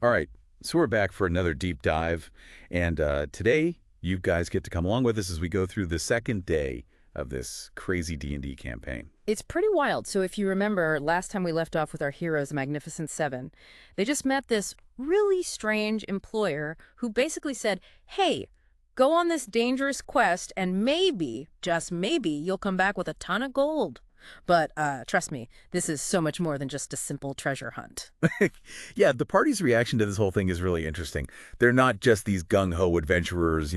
All right, so we're back for another deep dive, and today you guys get to come along with us as we go through the second day of this crazy D&D campaign. It's pretty wild. So if you remember, last time we left off with our heroes, Magnificent Seven, they just met this really strange employer who basically said, hey, go on this dangerous quest and maybe, just maybe, you'll come back with a ton of gold. But trust me, this is so much more than just a simple treasure hunt. Yeah, the party's reaction to this whole thing is really interesting. They're not just these gung-ho adventurers,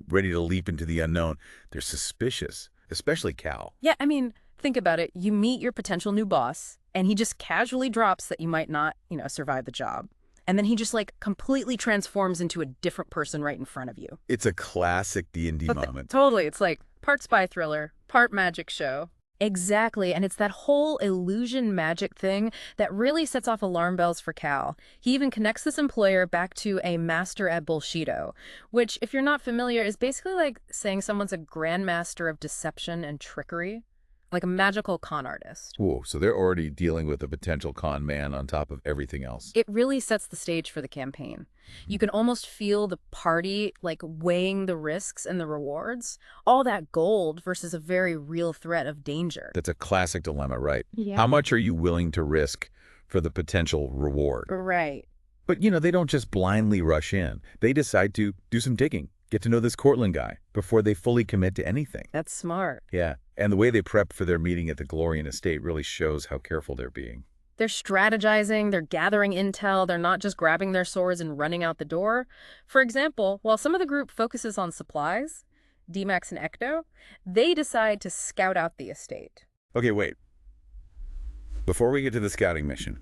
ready to leap into the unknown. They're suspicious, especially Cal. Yeah, I mean, think about it. You meet your potential new boss, and he just casually drops that you might not, survive the job. And then he just like completely transforms into a different person right in front of you. It's a classic D&D moment. Totally. It's like part spy thriller, part magic show. Exactly, and it's that whole illusion magic thing that really sets off alarm bells for Cal. He even connects this employer back to a master at Bullshido, which, if you're not familiar, is basically like saying someone's a grandmaster of deception and trickery, like a magical con artist. Whoa, so they're already dealing with a potential con man on top of everything else. It really sets the stage for the campaign. You can almost feel the party like weighing the risks and the rewards, all that gold versus a very real threat of danger. That's a classic dilemma, right? Yeah. How much are you willing to risk for the potential reward? Right. But, they don't just blindly rush in. They decide to do some digging, get to know this Cortland guy before they fully commit to anything. That's smart. Yeah, and the way they prep for their meeting at the Glorian Estate really shows how careful they're being. They're strategizing, they're gathering intel, they're not just grabbing their swords and running out the door. For example, while some of the group focuses on supplies, D-Max and Ecto, they decide to scout out the estate. Okay, wait. Before we get to the scouting mission,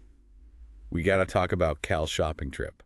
we got to talk about Cal's shopping trip.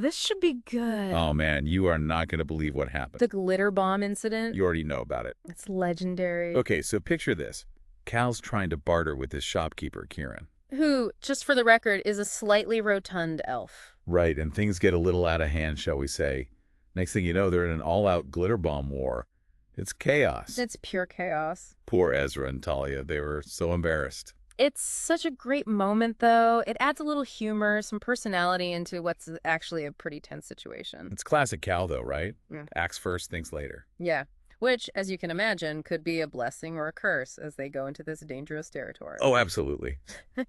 This should be good. Oh, man, you are not going to believe what happened. The glitter bomb incident? You already know about it. It's legendary. Okay, so picture this. Cal's trying to barter with his shopkeeper, Kieran. Who, just for the record, is a slightly rotund elf. Right, and things get a little out of hand, shall we say. Next thing you know, they're in an all-out glitter bomb war. It's chaos. It's pure chaos. Poor Ezra and Talia, they were so embarrassed. It's such a great moment, though. It adds a little humor, some personality into what's actually a pretty tense situation. It's classic Cal, though, right? Yeah. Acts first, thinks later. Yeah. Which, as you can imagine, could be a blessing or a curse as they go into this dangerous territory. Oh, absolutely.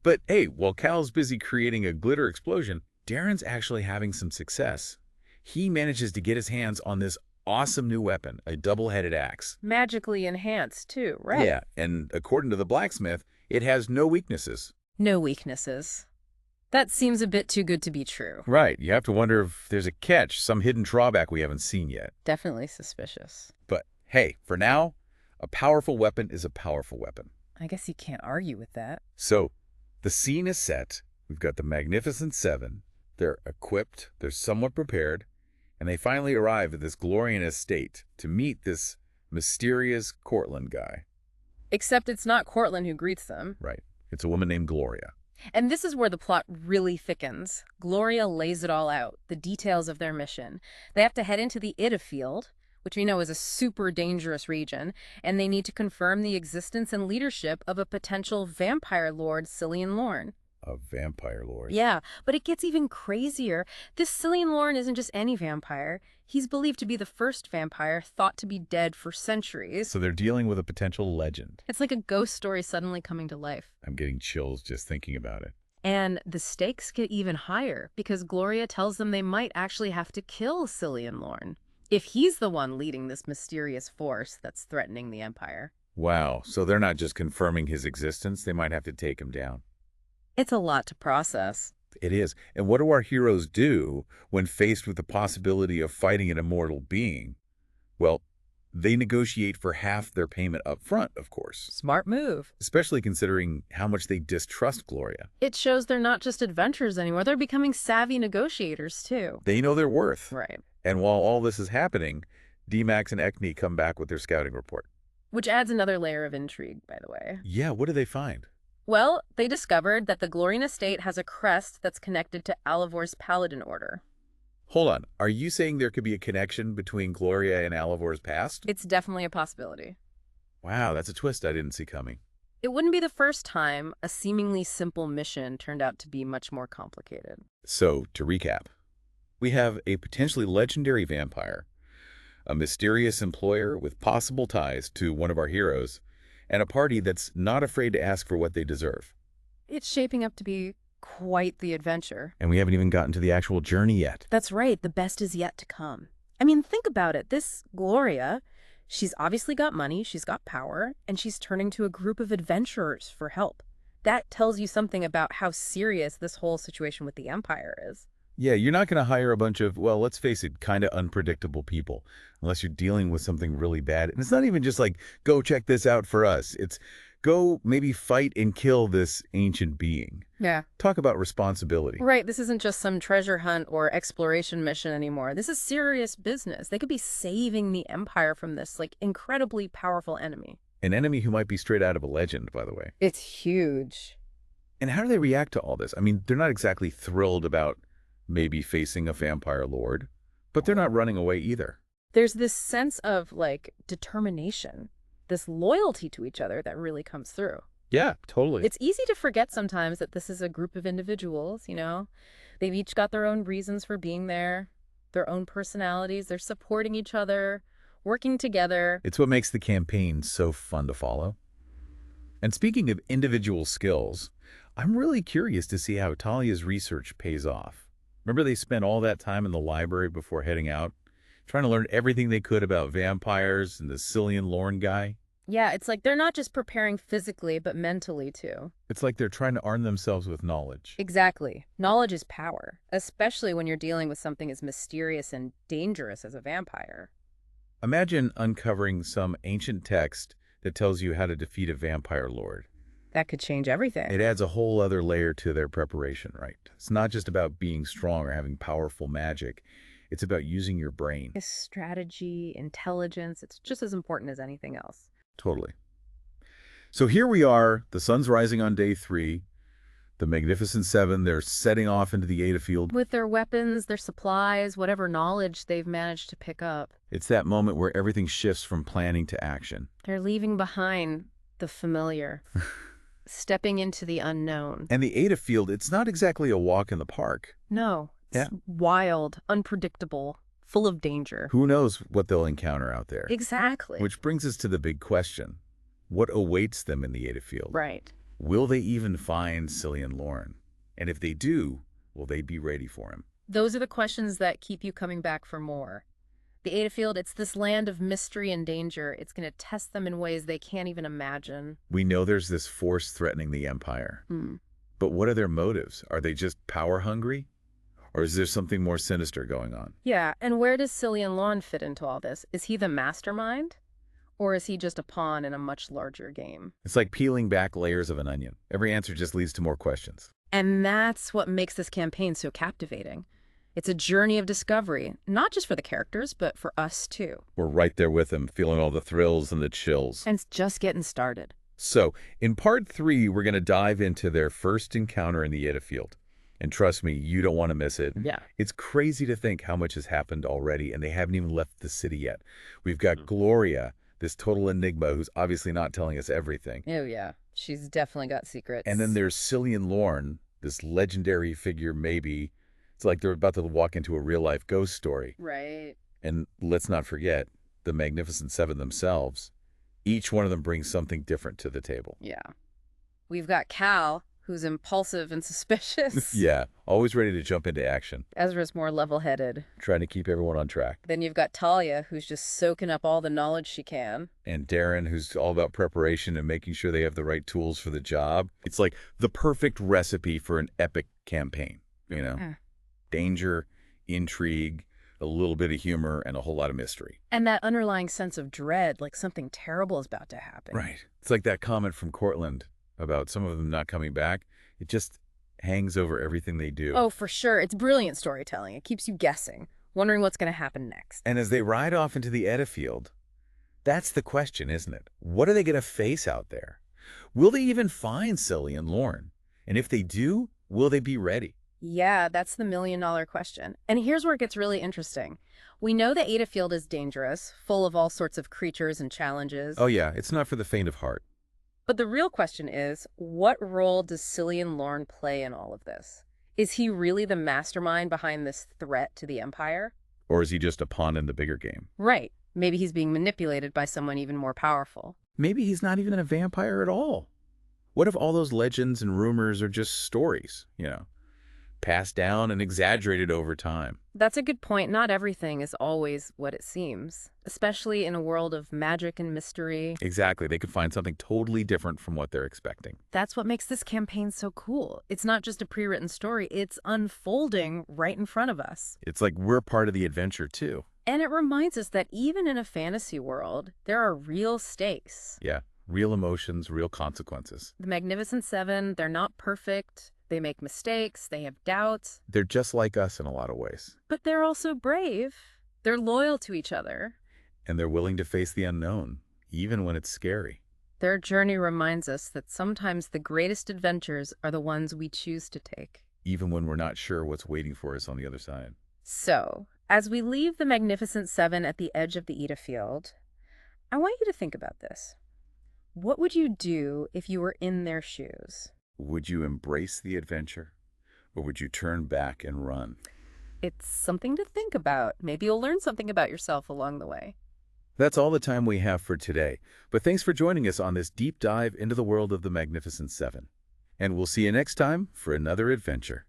But hey, while Cal's busy creating a glitter explosion, Darren's actually having some success. He manages to get his hands on this awesome new weapon, a double-headed axe. Magically enhanced, too, right? Yeah, and according to the blacksmith, it has no weaknesses. No weaknesses. That seems a bit too good to be true. Right, you have to wonder if there's a catch, some hidden drawback we haven't seen yet. Definitely suspicious. But hey, for now, a powerful weapon is a powerful weapon. I guess you can't argue with that. So, the scene is set. We've got the Magnificent Seven. They're equipped, they're somewhat prepared, and they finally arrive at this Glorian estate to meet this mysterious Cortland guy. Except it's not Cortland who greets them. Right. It's a woman named Gloria. And this is where the plot really thickens. Gloria lays it all out, the details of their mission. They have to head into the Ida field, which we know is a super dangerous region, and they need to confirm the existence and leadership of a potential vampire lord, Cillian Lorne. A vampire lord. Yeah, but it gets even crazier. This Cillian Lorne isn't just any vampire. He's believed to be the first vampire thought to be dead for centuries. So they're dealing with a potential legend. It's like a ghost story suddenly coming to life. I'm getting chills just thinking about it. And the stakes get even higher because Gloria tells them they might actually have to kill Cillian Lorne if he's the one leading this mysterious force that's threatening the Empire. Wow, so they're not just confirming his existence, they might have to take him down. It's a lot to process. It is. And what do our heroes do when faced with the possibility of fighting an immortal being? Well, they negotiate for half their payment up front, of course. Smart move. Especially considering how much they distrust Gloria. It shows they're not just adventurers anymore. They're becoming savvy negotiators, too. They know their worth. Right. And while all this is happening, D-Max and Ekni come back with their scouting report. Which adds another layer of intrigue, by the way. Yeah, what do they find? Well, they discovered that the Glorian estate has a crest that's connected to Alivor's Paladin Order. Hold on. Are you saying there could be a connection between Gloria and Alivor's past? It's definitely a possibility. Wow, that's a twist I didn't see coming. It wouldn't be the first time a seemingly simple mission turned out to be much more complicated. So, to recap, We have a potentially legendary vampire, a mysterious employer with possible ties to one of our heroes, and a party that's not afraid to ask for what they deserve. It's shaping up to be quite the adventure. And we haven't even gotten to the actual journey yet. That's right, the best is yet to come. I mean, think about it. This Gloria, she's obviously got money, she's got power, and she's turning to a group of adventurers for help. That tells you something about how serious this whole situation with the Empire is. Yeah, you're not going to hire a bunch of, well, let's face it, kind of unpredictable people unless you're dealing with something really bad. And it's not even just like, go check this out for us. It's go maybe fight and kill this ancient being. Yeah. Talk about responsibility. Right, this isn't just some treasure hunt or exploration mission anymore. This is serious business. They could be saving the Empire from this, like, incredibly powerful enemy. An enemy who might be straight out of a legend, by the way. It's huge. And how do they react to all this? I mean, they're not exactly thrilled about maybe facing a vampire lord, but they're not running away either. There's this sense of, like, determination, this loyalty to each other that really comes through. Yeah, totally. It's easy to forget sometimes that this is a group of individuals, you know? They've each got their own reasons for being there, their own personalities. They're supporting each other, working together. It's what makes the campaign so fun to follow. And speaking of individual skills, I'm really curious to see how Talia's research pays off. Remember they spent all that time in the library before heading out, trying to learn everything they could about vampires and the Cillian Lorne guy? Yeah, it's like they're not just preparing physically, but mentally, too. It's like they're trying to arm themselves with knowledge. Exactly. Knowledge is power, especially when you're dealing with something as mysterious and dangerous as a vampire. Imagine uncovering some ancient text that tells you how to defeat a vampire lord. That could change everything. It adds a whole other layer to their preparation, right? It's not just about being strong or having powerful magic. It's about using your brain. Strategy, intelligence, it's just as important as anything else. Totally. So here we are, the sun's rising on day 3, the Magnificent Seven, they're setting off into the Ada field. With their weapons, their supplies, whatever knowledge they've managed to pick up. It's that moment where everything shifts from planning to action. They're leaving behind the familiar, stepping into the unknown. And the Ada field, it's not exactly a walk in the park. No, it's wild, unpredictable, full of danger. Who knows what they'll encounter out there? Exactly. Which brings us to the big question. What awaits them in the Ada field? Right. Will they even find Cillian Lorne? And if they do, will they be ready for him? Those are the questions that keep you coming back for more. The Ada field, it's this land of mystery and danger. It's going to test them in ways they can't even imagine. We know there's this force threatening the Empire. But what are their motives? Are they just power hungry? Or is there something more sinister going on? Yeah, and where does Cillian Lorne fit into all this? Is he the mastermind? Or is he just a pawn in a much larger game? It's like peeling back layers of an onion. Every answer just leads to more questions. And that's what makes this campaign so captivating. It's a journey of discovery, not just for the characters, but for us too. We're right there with them, feeling all the thrills and the chills. And it's just getting started. So, in part 3, we're going to dive into their first encounter in the Ada field. And trust me, you don't want to miss it. Yeah. It's crazy to think how much has happened already, and they haven't even left the city yet. We've got Gloria, this total enigma who's obviously not telling us everything. Oh, yeah. She's definitely got secrets. And then there's Cillian Lorne, this legendary figure maybe. It's like they're about to walk into a real-life ghost story. Right. And let's not forget, the Magnificent Seven themselves. Each one of them brings something different to the table. Yeah. We've got Cal, who's impulsive and suspicious. Yeah, always ready to jump into action. Ezra's more level-headed. Trying to keep everyone on track. Then you've got Talia, who's just soaking up all the knowledge she can. And Darren, who's all about preparation and making sure they have the right tools for the job. It's like the perfect recipe for an epic campaign, you know? Danger, intrigue, a little bit of humor, and a whole lot of mystery. And that underlying sense of dread, like something terrible is about to happen. Right. It's like that comment from Cortland about some of them not coming back. It just hangs over everything they do. Oh, for sure. It's brilliant storytelling. It keeps you guessing, wondering what's going to happen next. And as they ride off into the Ada field, that's the question, isn't it? What are they going to face out there? Will they even find Cillian Lorne? And if they do, will they be ready? Yeah, that's the million-dollar question. And here's where it gets really interesting. We know the Ada field is dangerous, full of all sorts of creatures and challenges. Oh yeah, it's not for the faint of heart. But the real question is, what role does Cillian Lorne play in all of this? Is he really the mastermind behind this threat to the Empire? Or is he just a pawn in the bigger game? Right. Maybe he's being manipulated by someone even more powerful. Maybe he's not even a vampire at all. What if all those legends and rumors are just stories, passed down and exaggerated over time? That's a good point. Not everything is always what it seems, especially in a world of magic and mystery. Exactly. They could find something totally different from what they're expecting. That's what makes this campaign so cool. It's not just a pre-written story, it's unfolding right in front of us. It's like we're part of the adventure, too. And it reminds us that even in a fantasy world, there are real stakes. Yeah, real emotions, real consequences. The Magnificent Seven, they're not perfect. They make mistakes. They have doubts. They're just like us in a lot of ways. But they're also brave. They're loyal to each other. And they're willing to face the unknown, even when it's scary. Their journey reminds us that sometimes the greatest adventures are the ones we choose to take. Even when we're not sure what's waiting for us on the other side. So, as we leave the Magnificent Seven at the edge of the Eda field, I want you to think about this. What would you do if you were in their shoes? Would you embrace the adventure, or would you turn back and run? It's something to think about. Maybe you'll learn something about yourself along the way. That's all the time we have for today, but thanks for joining us on this deep dive into the world of the Magnificent Seven. And we'll see you next time for another adventure.